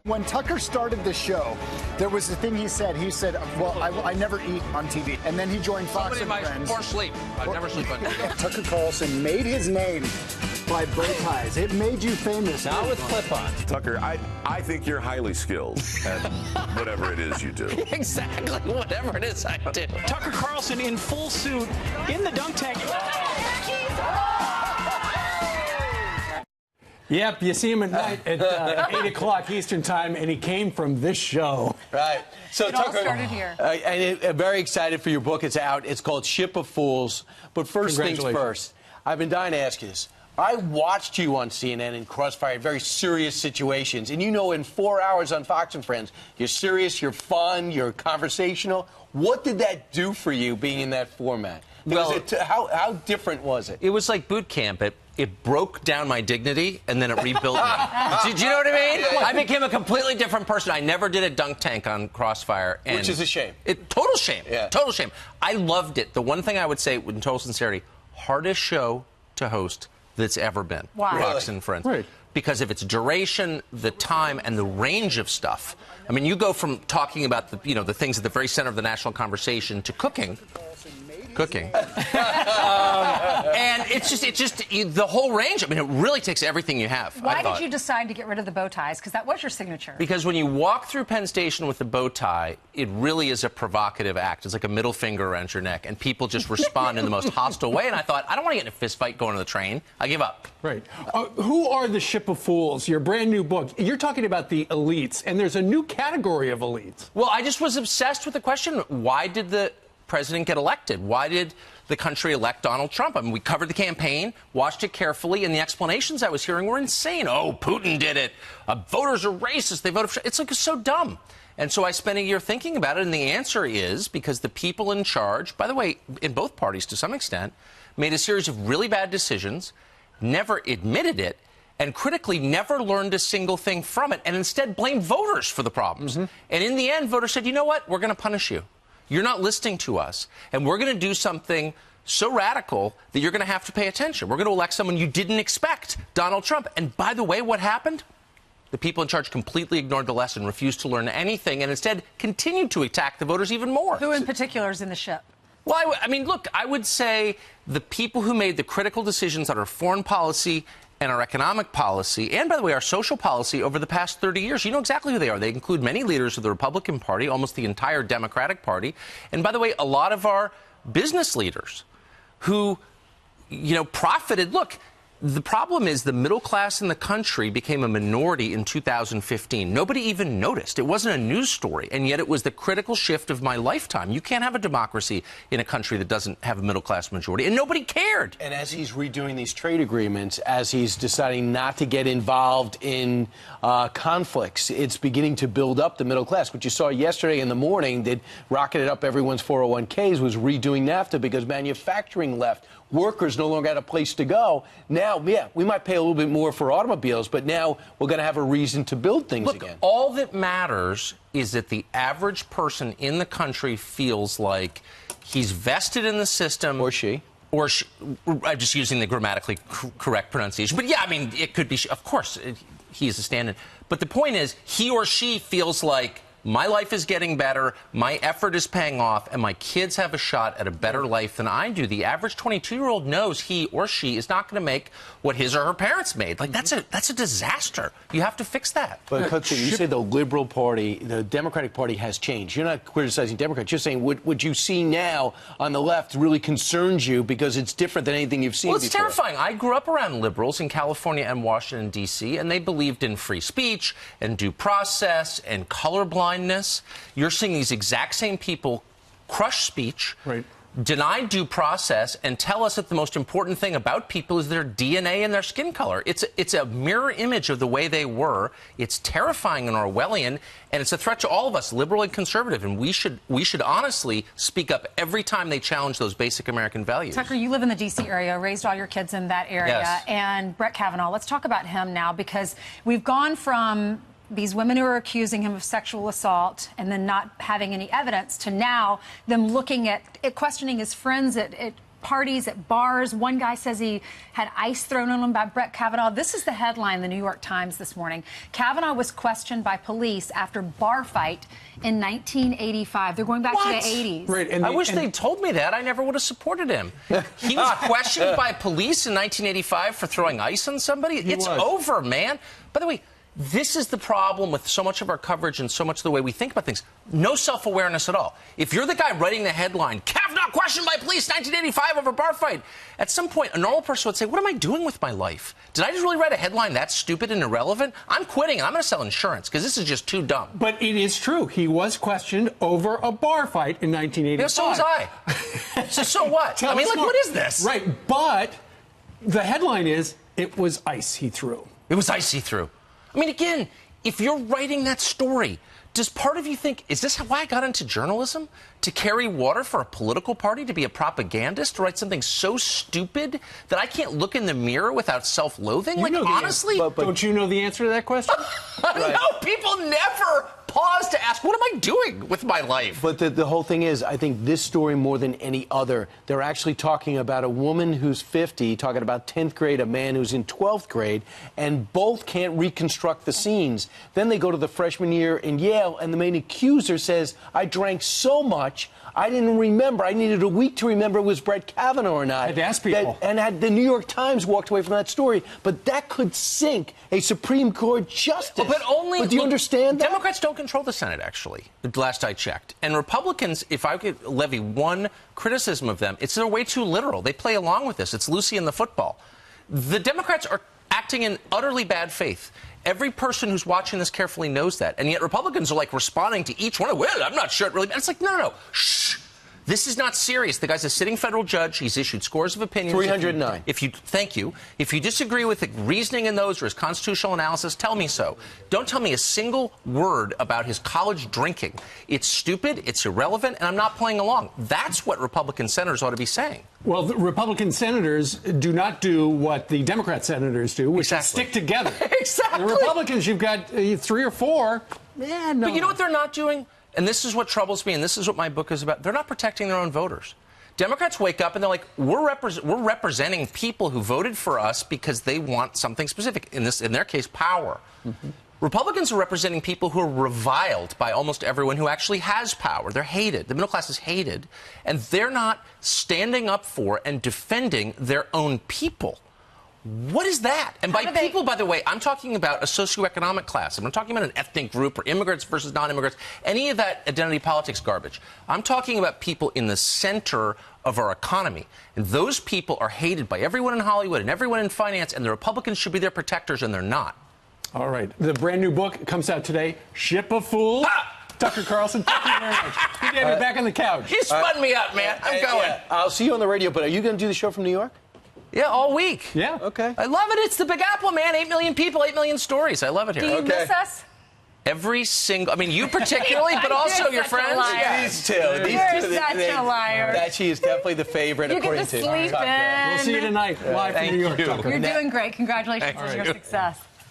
When Tucker started the show, there was a thing he said. He said, well, I never eat on TV. And then he joined Fox and Friends. Or sleep. I never sleep on TV. Tucker Carlson made his name by bow ties. It made you famous. Now with clip-ons. Tucker, I think you're highly skilled at whatever it is you do. Exactly, whatever it is I do. Tucker Carlson in full suit in the dunk tank. Yep, you see him at night at 8 o'clock Eastern time, and he came from this show. Right. So It Tucker, all started here. I'm very excited for your book. It's out. It's called Ship of Fools. But first things first, I've been dying to ask you this. I watched you on CNN in Crossfire in very serious situations, and you know in 4 hours on Fox and Friends, you're serious, you're fun, you're conversational. What did that do for you being in that format? Well, how different was it? It was like boot camp. It broke down my dignity, and then it rebuilt me. Do you know what I mean? Yeah. I became a completely different person. I never did a dunk tank on Crossfire. And which is a shame. Total shame. Yeah. Total shame. I loved it. The one thing I would say, in total sincerity, hardest show to host that's ever been. Why? Fox and Friends. Right. Because of its duration, the time, and the range of stuff. I mean, you go from talking about the things at the very center of the national conversation to cooking. And it's just the whole range. I mean, it really takes everything you have. Why did you decide to get rid of the bow ties? Because that was your signature. Because when you walk through Penn Station with the bow tie, it really is a provocative act. It's like a middle finger around your neck, and people just respond in the most hostile way. And I thought, I don't want to get in a fist fight going to the train. I give up. Right. Who are the Ship of Fools? Your brand new book. You're talking about the elites, and there's a new category of elites. Well, I just was obsessed with the question, why did the president get elected? Why did the country elect Donald Trump? I mean, we covered the campaign, watched it carefully, and the explanations I was hearing were insane. Oh, Putin did it. Voters are racist. They voted for... It's like so dumb. And so I spent a year thinking about it, and the answer is because the people in charge, by the way, in both parties to some extent, made a series of really bad decisions, never admitted it, and critically never learned a single thing from it, and instead blamed voters for the problems. And in the end, voters said, you know what? We're going to punish you. You're not listening to us, and we're going to do something so radical that you're going to have to pay attention. We're going to elect someone you didn't expect, Donald Trump. And by the way, what happened? The people in charge completely ignored the lesson, refused to learn anything, and instead continued to attack the voters even more. Who in particular is in the ship? Well, I mean, look, I would say the people who made the critical decisions on our foreign policy and our economic policy, and, by the way, our social policy over the past 30 years. You know exactly who they are. They include many leaders of the Republican Party, almost the entire Democratic Party, and, by the way, a lot of our business leaders who, profited. Look, the problem is the middle class in the country became a minority in 2015. Nobody even noticed. It wasn't a news story, and yet it was the critical shift of my lifetime. You can't have a democracy in a country that doesn't have a middle-class majority, and nobody cared. And as he's redoing these trade agreements, as he's deciding not to get involved in conflicts, it's beginning to build up the middle class. What you saw yesterday in the morning that rocketed up everyone's 401ks was redoing NAFTA because manufacturing left. Workers no longer had a place to go. Now, yeah, we might pay a little bit more for automobiles, but now we're going to have a reason to build things again. All that matters is that the average person in the country feels like he's vested in the system. Or she. I'm just using the grammatically correct pronunciation. But, yeah, I mean, it could be, of course, he is a stand-in. But the point is, he or she feels like my life is getting better, my effort is paying off, and my kids have a shot at a better life than I do. The average 22-year-old knows he or she is not going to make what his or her parents made. Like, that's a disaster. You have to fix that. But, Coach, you say the liberal party, the Democratic Party has changed. You're not criticizing Democrats. You're saying what you see now on the left really concerns you because it's different than anything you've seen before. Well, it's terrifying. I grew up around liberals in California and Washington, D.C., and they believed in free speech and due process and colorblindness. You're seeing these exact same people crush speech, right, deny due process, and tell us that the most important thing about people is their DNA and their skin color. It's a mirror image of the way they were. It's terrifying and Orwellian, and it's a threat to all of us, liberal and conservative. And we should honestly speak up every time they challenge those basic American values. Tucker, you live in the D.C. area, raised all your kids in that area. Yes. And Brett Kavanaugh, let's talk about him now, because we've gone from these women who are accusing him of sexual assault and then not having any evidence to now them looking at questioning his friends at parties at bars. One guy says he had ice thrown on him by Brett Kavanaugh. This is the headline in the New York Times this morning. Kavanaugh was questioned by police after bar fight in 1985. They're going back to the 80s. Right, I wish they'd told me that. I never would have supported him. He was questioned by police in 1985 for throwing ice on somebody. It's over, man. By the way, this is the problem with so much of our coverage and so much of the way we think about things. No self-awareness at all. If you're the guy writing the headline, Kavanaugh questioned by police 1985 over bar fight, at some point a normal person would say, what am I doing with my life? Did I just really write a headline that's stupid and irrelevant? I'm quitting and I'm going to sell insurance because this is just too dumb. But it is true. He was questioned over a bar fight in 1985. Yeah, so was I. so what? I mean, like, what is this? Right, but the headline is, it was ice he threw. It was ice he threw. I mean, again, if you're writing that story, does part of you think, is this why I got into journalism? To carry water for a political party, to be a propagandist, to write something so stupid that I can't look in the mirror without self-loathing? Like, honestly? But don't you know the answer to that question? No, people never pause to ask, what am I doing with my life? But the whole thing is, I think this story more than any other, they're actually talking about a woman who's 50, talking about 10th grade, a man who's in 12th grade, and both can't reconstruct the scenes. Then they go to the freshman year in Yale, and the main accuser says, I drank so much, I didn't remember. I needed a week to remember it was Brett Kavanaugh or not. I had to ask people. And had the New York Times walked away from that story. But that could sink a Supreme Court justice. But do you understand that? Democrats don't control the Senate, actually, the last I checked. And Republicans, if I could levy one criticism of them, it's they're way too literal. They play along with this. It's Lucy and the football. The Democrats are acting in utterly bad faith. Every person who's watching this carefully knows that. And yet Republicans are like responding to each one. Well, I'm not sure it really. And it's like, no. Shh. This is not serious. The guy's a sitting federal judge. He's issued scores of opinions. 309. Thank you. If you disagree with the reasoning in those or his constitutional analysis, tell me so. Don't tell me a single word about his college drinking. It's stupid, it's irrelevant, and I'm not playing along. That's what Republican senators ought to be saying. Well, the Republican senators do not do what the Democrat senators do, which is stick together. Exactly. The Republicans, you've got 3 or 4. No. But you know what they're not doing? And this is what troubles me, and this is what my book is about. They're not protecting their own voters. Democrats wake up and they're like, we're representing people who voted for us because they want something specific, in their case, power. Mm-hmm. Republicans are representing people who are reviled by almost everyone who actually has power. They're hated. The middle class is hated. And they're not standing up for and defending their own people. What is that? And by people, by the way, I'm talking about a socioeconomic class. I'm not talking about an ethnic group or immigrants versus non-immigrants, any of that identity politics garbage. I'm talking about people in the center of our economy. And those people are hated by everyone in Hollywood and everyone in finance, and the Republicans should be their protectors, and they're not. All right. The brand new book comes out today, Ship of Fools. Tucker Carlson, thank you very much. Good to have you back on the couch. You spun me up, man. I'm going. Yeah. I'll see you on the radio, but are you going to do the show from New York? Yeah, all week. Yeah. Okay. I love it. It's the Big Apple, man. 8 million people, 8 million stories. I love it here. Do you miss us? Every single, I mean, you particularly, but also your friends. These two. You're such a liar. That she is definitely the favorite, You according get to to sleep Tucker. in. We'll see you tonight, live from New York, Tucker. You're doing great. Congratulations on your success.